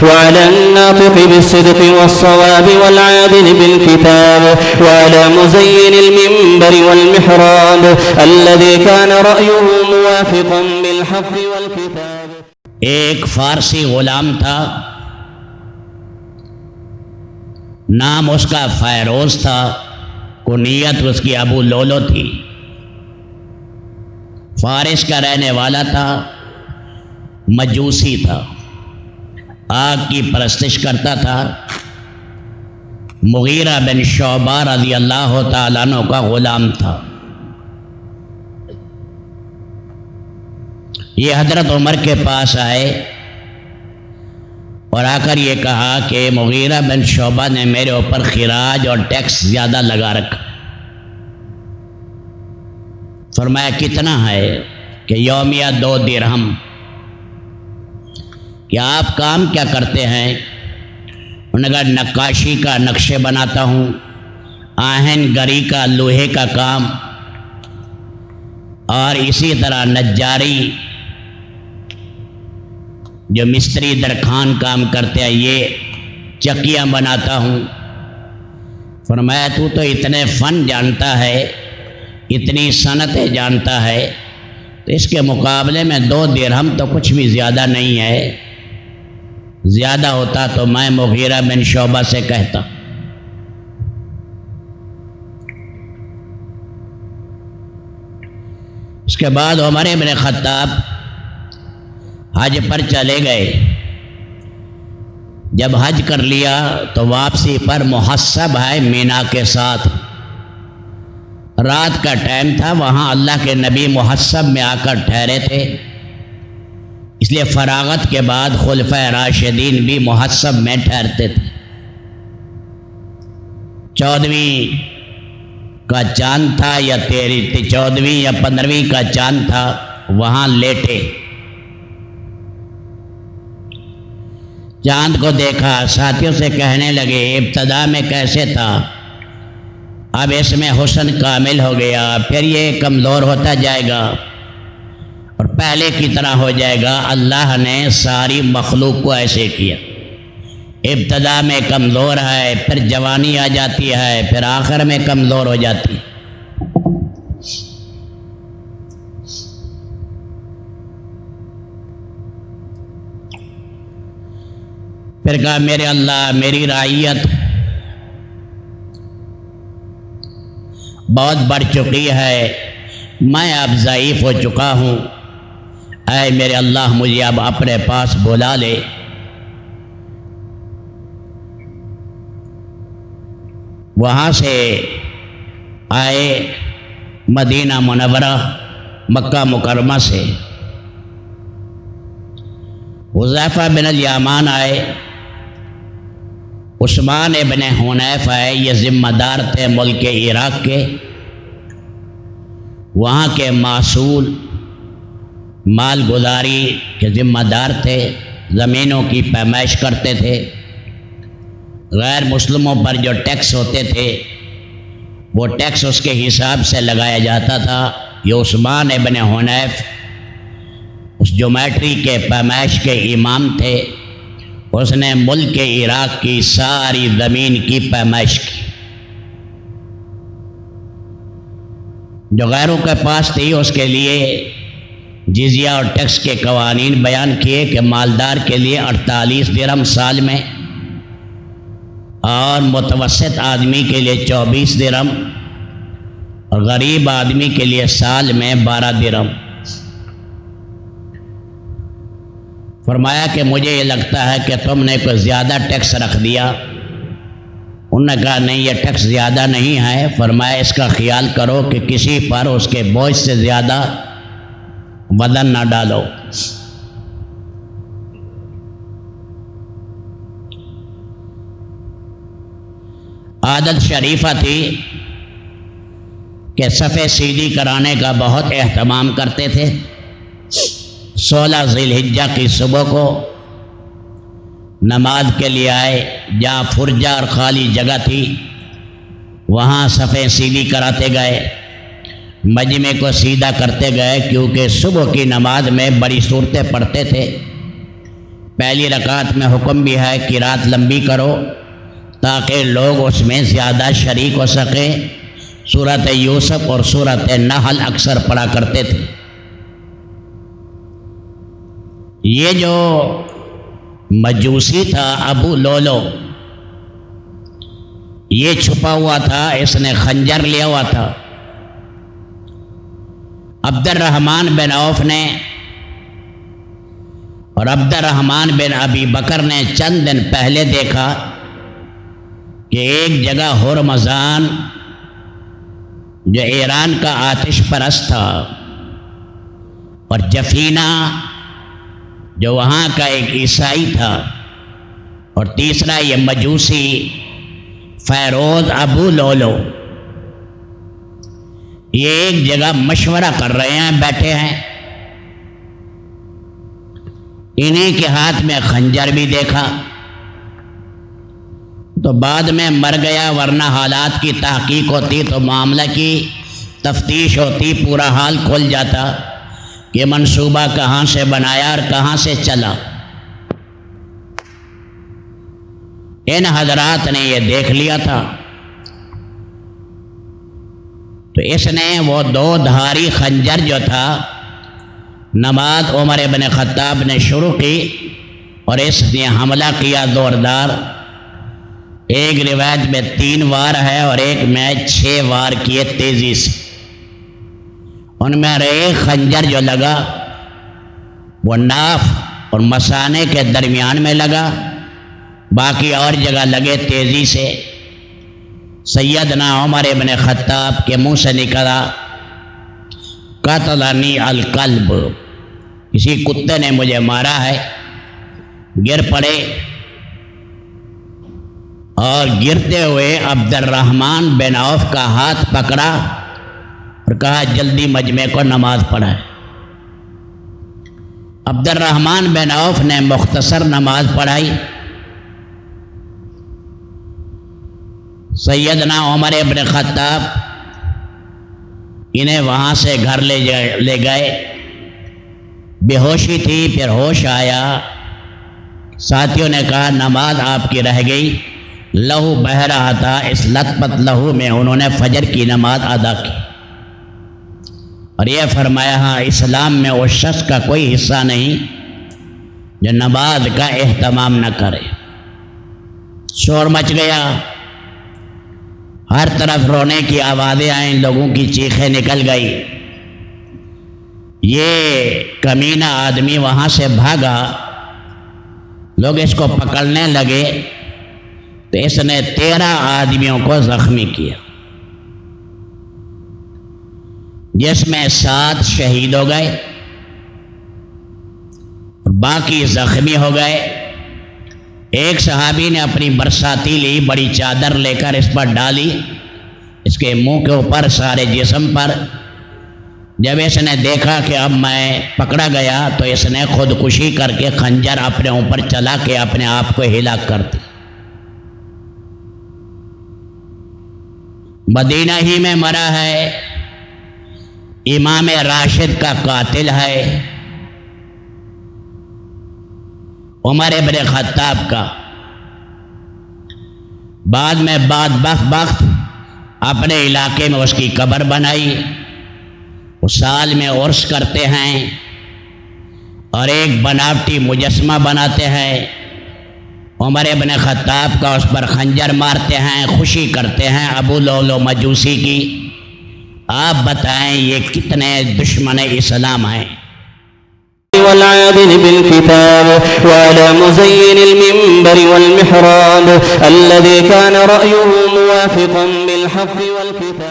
وعلى الناطق بالصدق والصواب والعادل بالكتاب وعلى مزين المنبر والمحراب الذي كان رأيه موافقا بالحق والكتاب. ایک فارسی غلام تھا، نام اس کا فیروز تھا، کنیت اس کی ابو لولو تھی، فارس کا رہنے والا تھا، مجوسی تھا، آگ کی پرستش کرتا تھا، مغیرہ بن شعبہ رضی اللہ تعالیٰ عنہ کا غلام تھا. یہ حضرت عمر کے پاس آئے اور آ کر یہ کہا کہ مغیرہ بن شعبہ نے میرے اوپر خراج اور ٹیکس زیادہ لگا رکھا. فرمایا کتنا ہے؟ کہ یومیہ 2 درہم. کہ آپ کام کیا کرتے ہیں؟ انہوں نے کہا نقاشی کا نقشے بناتا ہوں، آہن گری کا لوہے کا کام، اور اسی طرح نجاری جو مستری درخان کام کرتے ہیں یہ چکیاں بناتا ہوں. فرمایا تو اتنے فن جانتا ہے، اتنی صنعتیں جانتا ہے، تو اس کے مقابلے میں 2 درہم تو کچھ بھی زیادہ نہیں ہے. زیادہ ہوتا تو میں مغیرہ بن شعبہ سے کہتا. اس کے بعد عمر بن خطاب حج پر چلے گئے. جب حج کر لیا تو واپسی پر محسب ہے مینا کے ساتھ. رات کا ٹائم تھا، وہاں اللہ کے نبی محسب میں آ کر ٹھہرے تھے، اس لیے فراغت کے بعد خلفۂ راشدین بھی محسب میں ٹھہرتے تھے. 14ویں کا چاند تھا یا 14ویں یا 15ویں کا چاند تھا، وہاں لیٹے. چاند کو دیکھا، ساتھیوں سے کہنے لگے ابتدا میں کیسے تھا، اب اس میں حسن کامل ہو گیا، پھر یہ کمزور ہوتا جائے گا اور پہلے کی طرح ہو جائے گا. اللہ نے ساری مخلوق کو ایسے کیا، ابتدا میں کمزور ہے، پھر جوانی آ جاتی ہے، پھر آخر میں کمزور ہو جاتی ہے. پھر کہا میرے اللہ، میری رعیت بہت بڑھ چکی ہے، میں اب ضعیف ہو چکا ہوں، اے میرے اللہ مجھے اب اپنے پاس بلا لے. وہاں سے آئے مدینہ منورہ، مکہ مکرمہ سے. حذیفہ بن الیمان آئے، عثمان ابن حنیف آئے، یہ ذمہ دار تھے ملک عراق کے. وہاں کے معصول مال گزاری کے ذمہ دار تھے، زمینوں کی پیمائش کرتے تھے. غیر مسلموں پر جو ٹیکس ہوتے تھے وہ ٹیکس اس کے حساب سے لگایا جاتا تھا. یہ عثمان ابن حنیف اس جومیٹری کے پیمائش کے امام تھے. اس نے ملک عراق کی ساری زمین کی پیمائش کی. جو غیروں کے پاس تھی اس کے لیے جزیہ اور ٹیکس کے قوانین بیان کیے کہ مالدار کے لیے 48 درہم سال میں، اور متوسط آدمی کے لیے 24 درہم، اور غریب آدمی کے لیے سال میں 12 درہم. فرمایا کہ مجھے یہ لگتا ہے کہ تم نے کوئی زیادہ ٹیکس رکھ دیا. انہوں نے کہا نہیں، یہ ٹیکس زیادہ نہیں ہے. فرمایا اس کا خیال کرو کہ کسی پر اس کے بوجھ سے زیادہ وزن نہ ڈالو. عادت شریفہ تھی کہ صفحے سیدھی کرانے کا بہت اہتمام کرتے تھے. 16 ذی الحجہ کی صبح کو نماز کے لیے آئے، جہاں فرجہ اور خالی جگہ تھی وہاں صفحے سیدھی کراتے گئے، مجمع کو سیدھا کرتے گئے، کیونکہ صبح کی نماز میں بڑی صورتیں پڑھتے تھے. پہلی رکعت میں حکم بھی ہے کہ رات لمبی کرو تاکہ لوگ اس میں زیادہ شریک ہو سکیں۔ سورۃ یوسف اور سورۃ نحل اکثر پڑھا کرتے تھے۔ یہ جو مجوسی تھا ابو لولو، یہ چھپا ہوا تھا، اس نے خنجر لیا ہوا تھا۔ عبد الرحمن بن عوف نے اور عبد الرحمن بن ابی بکر نے چند دن پہلے دیکھا کہ ایک جگہ ہرمزان جو ایران کا آتش پرست تھا، اور جفینہ جو وہاں کا ایک عیسائی تھا، اور تیسرا یہ مجوسی فیروز ابو لولو، یہ ایک جگہ مشورہ کر رہے ہیں، بیٹھے ہیں۔ انہی کے ہاتھ میں خنجر بھی دیکھا تو بعد میں مر گیا، ورنہ حالات کی تحقیق ہوتی تو معاملہ کی تفتیش ہوتی، پورا حال کھل جاتا کہ منصوبہ کہاں سے بنایا اور کہاں سے چلا۔ ان حضرات نے یہ دیکھ لیا تھا، تو اس نے وہ 2 دھاری خنجر جو تھا، نماز عمر بن خطاب نے شروع کی اور اس نے حملہ کیا زوردار۔ ایک روایت میں 3 وار ہے اور ایک میں 6 وار کیے تیزی سے۔ ان میں ایک خنجر جو لگا وہ ناف اور مثانے کے درمیان میں لگا، باقی اور جگہ لگے تیزی سے۔ سیدنا عمر بن خطاب کے منہ سے نکلا قتلنی الکلب، کسی کتے نے مجھے مارا ہے۔ گر پڑے اور گرتے ہوئے عبد الرحمن بن عوف کا ہاتھ پکڑا اور کہا جلدی مجمع کو نماز پڑھائے۔ عبد الرحمن بن عوف نے مختصر نماز پڑھائی۔ سیدنا عمر بن خطاب انہیں وہاں سے گھر لے گئے۔ بے ہوشی تھی، پھر ہوش آیا۔ ساتھیوں نے کہا نماز آپ کی رہ گئی، لہو بہہ رہا تھا، اس لت پت لہو میں انہوں نے فجر کی نماز ادا کی اور یہ فرمایا ہاں اسلام میں اس شخص کا کوئی حصہ نہیں جو نماز کا اہتمام نہ کرے۔ شور مچ گیا، ہر طرف رونے کی آوازیں آئیں، لوگوں کی چیخیں نکل گئی۔ یہ کمینہ آدمی وہاں سے بھاگا، لوگ اس کو پکڑنے لگے تو اس نے 13 آدمیوں کو زخمی کیا، جس میں 7 شہید ہو گئے اور باقی زخمی ہو گئے۔ ایک صحابی نے اپنی برساتی لی، بڑی چادر لے کر اس پر ڈالی، اس کے منہ کے اوپر، سارے جسم پر۔ جب اس نے دیکھا کہ اب میں پکڑا گیا تو اس نے خودکشی کر کے خنجر اپنے اوپر چلا کے اپنے آپ کو ہلاک کر دیا۔ مدینہ ہی میں مرا ہے، امام راشد کا قاتل ہے، عمر بن خطاب کا۔ بعد میں بدبخت اپنے علاقے میں اس کی قبر بنائی، وہ سال میں عرس کرتے ہیں اور ایک بناوٹی مجسمہ بناتے ہیں، عمر بن خطاب کا اس پر خنجر مارتے ہیں، خوشی کرتے ہیں ابو لولو مجوسی کی۔ آپ بتائیں یہ کتنے دشمن اسلام ہیں۔ والعادل بالكتاب وعلى مزين المنبر والمحراب الذي كان رأيه موافقا بالحق والكتاب